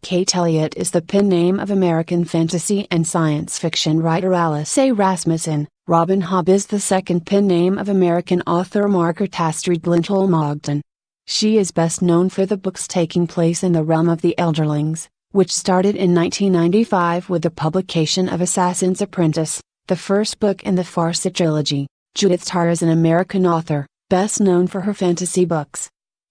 Kate Elliott is the pen name of American fantasy and science fiction writer Alice A. Rasmussen. Robin Hobb is the second pen name of American author Margaret Astrid Lindholm Ogden. She is best known for the books taking place in the realm of the Elderlings, which started in 1995 with the publication of Assassin's Apprentice, the first book in the Farseid trilogy. Judith Tarr is an American author, best known for her fantasy books.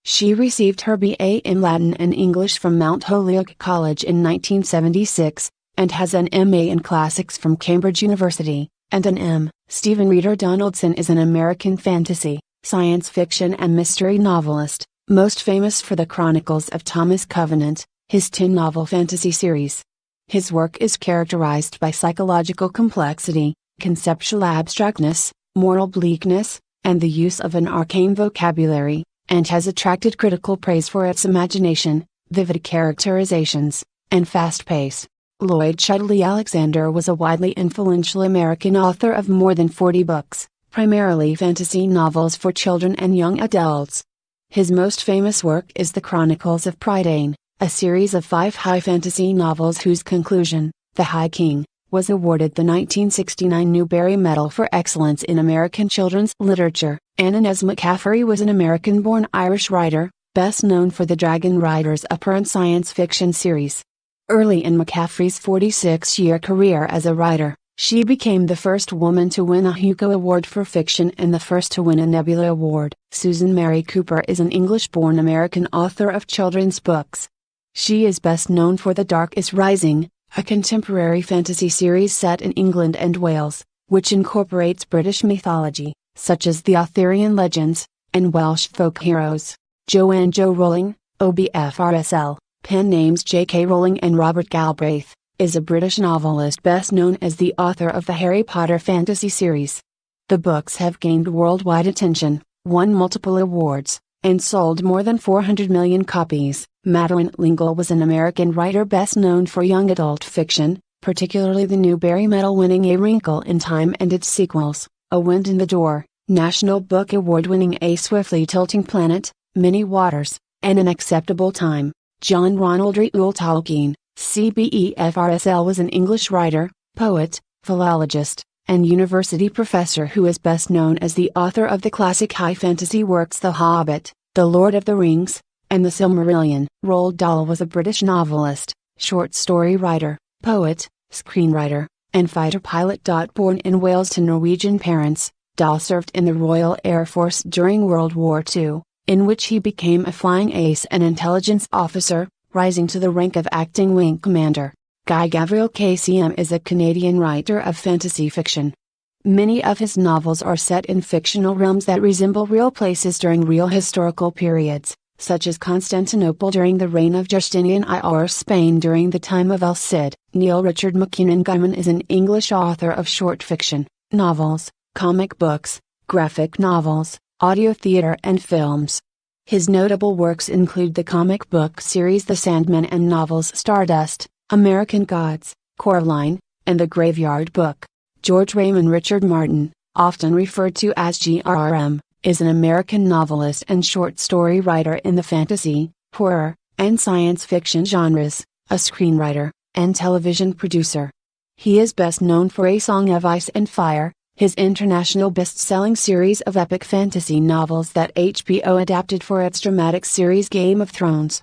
She received her BA in Latin and English from Mount Holyoke College in 1976, and has an MA in Classics from Cambridge University, and an M. Stephen Reeder Donaldson is an American fantasy, science fiction and mystery novelist, most famous for the Chronicles of Thomas Covenant, his 10-novel fantasy series. His work is characterized by psychological complexity, conceptual abstractness, moral bleakness, and the use of an arcane vocabulary, and has attracted critical praise for its imagination, vivid characterizations, and fast pace. Lloyd Chudley Alexander was a widely influential American author of more than 40 books, primarily fantasy novels for children and young adults. His most famous work is The Chronicles of Prydain, a series of 5 high fantasy novels whose conclusion, The High King, was awarded the 1969 Newbery Medal for Excellence in American Children's Literature. Anna Ness McCaffrey was an American-born Irish writer, best known for the Dragon Riders upper and science fiction series. Early in McCaffrey's 46-year career as a writer, she became the first woman to win a Hugo Award for fiction and the first to win a Nebula Award. Susan Mary Cooper is an English-born American author of children's books. She is best known for The Dark is Rising, a contemporary fantasy series set in England and Wales, which incorporates British mythology, such as the Arthurian legends, and Welsh folk heroes. Joanne Jo Rowling, OBFRSL, pen names J.K. Rowling and Robert Galbraith, is a British novelist best known as the author of the Harry Potter fantasy series. The books have gained worldwide attention, won multiple awards, and sold more than 400 million copies. Madeleine L'Engle was an American writer best known for young adult fiction, particularly the Newbery Medal-winning A Wrinkle in Time and its sequels, A Wind in the Door, National Book Award-winning A Swiftly Tilting Planet, Many Waters, and An Acceptable Time. John Ronald Reuel Tolkien, CBEFRSL was an English writer, poet, philologist, and university professor who is best known as the author of the classic high fantasy works The Hobbit, The Lord of the Rings, and The Silmarillion. Roald Dahl was a British novelist, short story writer, poet, screenwriter, and fighter pilot. Born in Wales to Norwegian parents, Dahl served in the Royal Air Force during World War II, in which he became a flying ace and intelligence officer, rising to the rank of acting wing commander. Guy Gavriel KCM is a Canadian writer of fantasy fiction. Many of his novels are set in fictional realms that resemble real places during real historical periods, such as Constantinople during the reign of Justinian I or Spain during the time of El Cid. Neil Richard McKinnon Gaiman is an English author of short fiction, novels, comic books, graphic novels, audio theater and films. His notable works include the comic book series The Sandman and novels Stardust, American Gods, Coraline, and The Graveyard Book. George Raymond Richard Martin, often referred to as GRRM, is an American novelist and short story writer in the fantasy, horror, and science fiction genres, a screenwriter, and television producer. He is best known for A Song of Ice and Fire, his international best-selling series of epic fantasy novels that HBO adapted for its dramatic series Game of Thrones.